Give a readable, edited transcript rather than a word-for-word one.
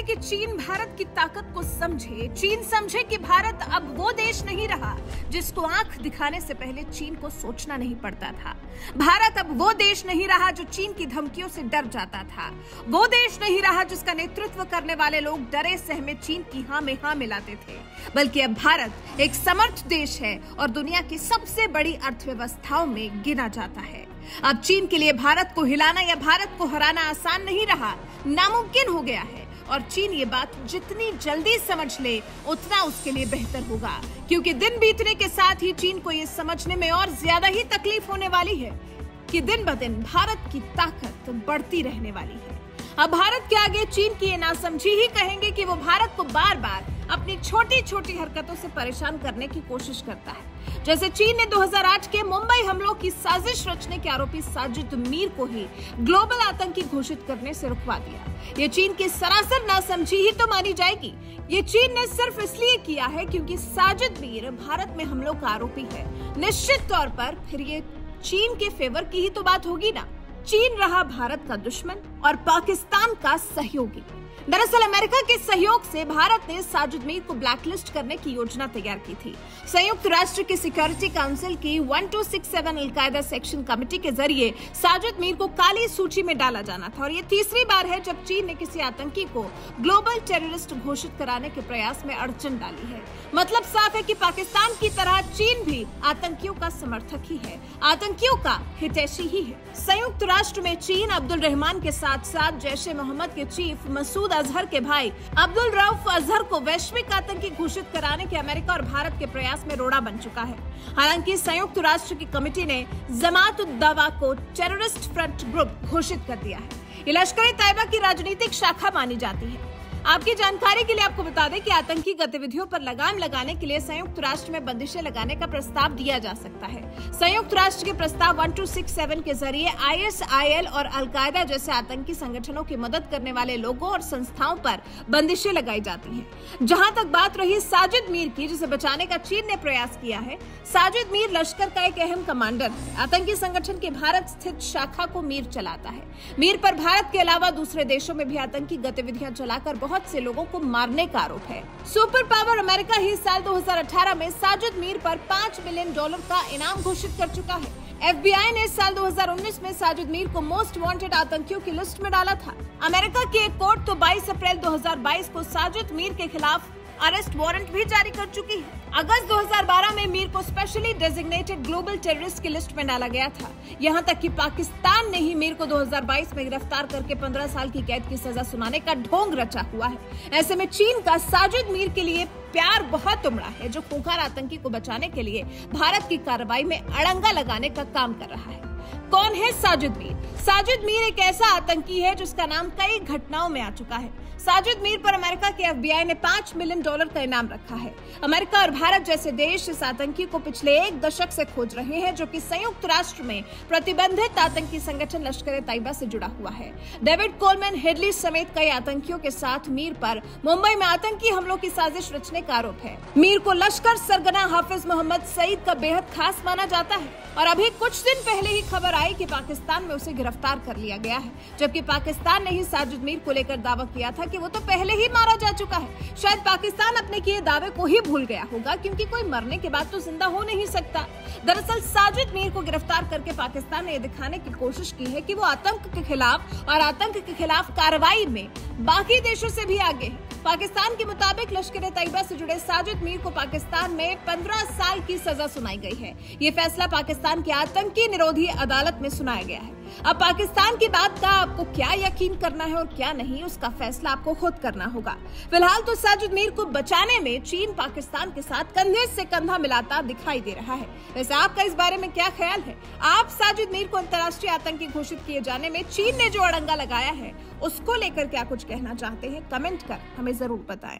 कि चीन भारत की ताकत को समझे। चीन समझे कि भारत अब वो देश नहीं रहा जिसको आंख दिखाने से पहले चीन को सोचना नहीं पड़ता था। भारत अब वो देश नहीं रहा जो चीन की धमकियों से डर जाता था। वो देश नहीं रहा जिसका नेतृत्व करने वाले लोग डरे सहमे चीन की हाँ में हाँ मिलाते थे। बल्कि अब भारत एक समर्थ देश है और दुनिया की सबसे बड़ी अर्थव्यवस्थाओं में गिना जाता है। अब चीन के लिए भारत को हिलाना या भारत को हराना आसान नहीं रहा, नामुमकिन हो गया है। और चीन ये बात जितनी जल्दी समझ ले उतना उसके लिए बेहतर होगा, क्योंकि दिन बीतने के साथ ही चीन को ये समझने में और ज्यादा ही तकलीफ होने वाली है कि दिन ब दिन भारत की ताकत बढ़ती रहने वाली है। अब भारत के आगे चीन की ये नासमझी ही कहेंगे कि वो भारत को बार बार अपनी छोटी छोटी हरकतों से परेशान करने की कोशिश करता है। जैसे चीन ने 2008 के मुंबई हमलों की साजिश रचने के आरोपी साजिद मीर को ही ग्लोबल आतंकी घोषित करने से रुकवा दिया। ये चीन की सरासर नासमझी ही तो मानी जाएगी। ये चीन ने सिर्फ इसलिए किया है क्योंकि साजिद मीर भारत में हमलों का आरोपी है। निश्चित तौर पर फिर ये चीन के फेवर की ही तो बात होगी ना। चीन रहा भारत का दुश्मन और पाकिस्तान का सहयोगी। दरअसल अमेरिका के सहयोग से भारत ने साजिद मीर को ब्लैकलिस्ट करने की योजना तैयार की थी। संयुक्त राष्ट्र की सिक्योरिटी काउंसिल की 1267 अलकायदा सेक्शन कमेटी के जरिए साजिद मीर को काली सूची में डाला जाना था और ये तीसरी बार है जब चीन ने किसी आतंकी को ग्लोबल टेररिस्ट घोषित कराने के प्रयास में अड़चन डाली है। मतलब साफ है कि पाकिस्तान की तरह चीन भी आतंकियों का समर्थक ही है, आतंकियों का हितैषी ही है। संयुक्त राष्ट्र में चीन अब्दुल रहमान के साथ साथ जैश ए मोहम्मद के चीफ मसूद अजहर के भाई अब्दुल रऊफ अजहर को वैश्विक आतंकी घोषित कराने के अमेरिका और भारत के प्रयास में रोड़ा बन चुका है। हालांकि संयुक्त राष्ट्र की कमेटी ने जमात उद दावा को टेररिस्ट फ्रंट ग्रुप घोषित कर दिया है। ये लश्कर ए तैयबा की राजनीतिक शाखा मानी जाती है। आपकी जानकारी के लिए आपको बता दें कि आतंकी गतिविधियों पर लगाम लगाने के लिए संयुक्त राष्ट्र में बंदिशें लगाने का प्रस्ताव दिया जा सकता है। संयुक्त राष्ट्र के प्रस्ताव 1267 के जरिए ISIL और अलकायदा जैसे आतंकी संगठनों की मदद करने वाले लोगों और संस्थाओं पर बंदिशें लगाई जाती हैं। जहां तक बात रही साजिद मीर की, जिसे बचाने का चीन ने प्रयास किया है, साजिद मीर लश्कर का एक अहम कमांडर है। आतंकी संगठन की भारत स्थित शाखा को मीर चलाता है। मीर पर भारत के अलावा दूसरे देशों में भी आतंकी गतिविधियां चलाकर बहुत से लोगों को मारने का आरोप है। सुपर पावर अमेरिका ही साल 2018 में साजिद मीर पर $5 मिलियन का इनाम घोषित कर चुका है। FBI ने साल 2019 में साजिद मीर को मोस्ट वांटेड आतंकियों की लिस्ट में डाला था। अमेरिका की एक कोर्ट तो 22 अप्रैल 2022 को साजिद मीर के खिलाफ अरेस्ट वारंट भी जारी कर चुकी है। अगस्त 2012 में मीर को स्पेशली डेजिग्नेटेड ग्लोबल टेररिस्ट की लिस्ट में डाला गया था। यहां तक कि पाकिस्तान ने ही मीर को 2022 में गिरफ्तार करके 15 साल की कैद की सजा सुनाने का ढोंग रचा हुआ है। ऐसे में चीन का साजिद मीर के लिए प्यार बहुत उमड़ा है, जो खूंखार आतंकी को बचाने के लिए भारत की कार्रवाई में अड़ंगा लगाने का काम कर रहा है। कौन है साजिद मीर? साजिद मीर एक ऐसा आतंकी है जिसका नाम कई घटनाओं में आ चुका है। साजिद मीर पर अमेरिका के FBI ने $5 मिलियन का इनाम रखा है। अमेरिका और भारत जैसे देश इस आतंकी को पिछले 1 दशक से खोज रहे हैं, जो कि संयुक्त राष्ट्र में प्रतिबंधित आतंकी संगठन लश्कर ए तैयबा से जुड़ा हुआ है। डेविड कोलमैन हेडली समेत कई आतंकियों के साथ मीर पर मुंबई में आतंकी हमलों की साजिश रचने का आरोप है। मीर को लश्कर सरगना हाफिज मोहम्मद सईद का बेहद खास माना जाता है और अभी कुछ दिन पहले ही खबर आई कि पाकिस्तान में उसे गिरफ्तार कर लिया गया है, जबकि पाकिस्तान ने ही साजिद मीर को लेकर दावा किया था कि वो तो पहले ही मारा जा चुका है। शायद पाकिस्तान अपने किए दावे को ही भूल गया होगा, क्योंकि कोई मरने के बाद तो जिंदा हो नहीं सकता। दरअसल साजिद मीर को गिरफ्तार करके पाकिस्तान ने यह दिखाने की कोशिश की है कि वो आतंक के खिलाफ और आतंक के खिलाफ कार्रवाई में बाकी देशों से भी आगे है। पाकिस्तान के मुताबिक लश्कर ए तैयबा से जुड़े साजिद मीर को पाकिस्तान में 15 साल की सजा सुनाई गई है। ये फैसला पाकिस्तान की आतंकी निरोधी अदालत में सुनाया गया है। अब पाकिस्तान की बात का आपको क्या यकीन करना है और क्या नहीं, उसका फैसला आपको खुद करना होगा। फिलहाल तो साजिद मीर को बचाने में चीन पाकिस्तान के साथ कंधे से कंधा मिलाता दिखाई दे रहा है। वैसे आपका इस बारे में क्या ख्याल है? आप साजिद मीर को अंतर्राष्ट्रीय आतंकी घोषित किए जाने में चीन ने जो अड़ंगा लगाया है, उसको लेकर क्या कुछ कहना चाहते हैं? कमेंट कर हमें जरूर बताएं।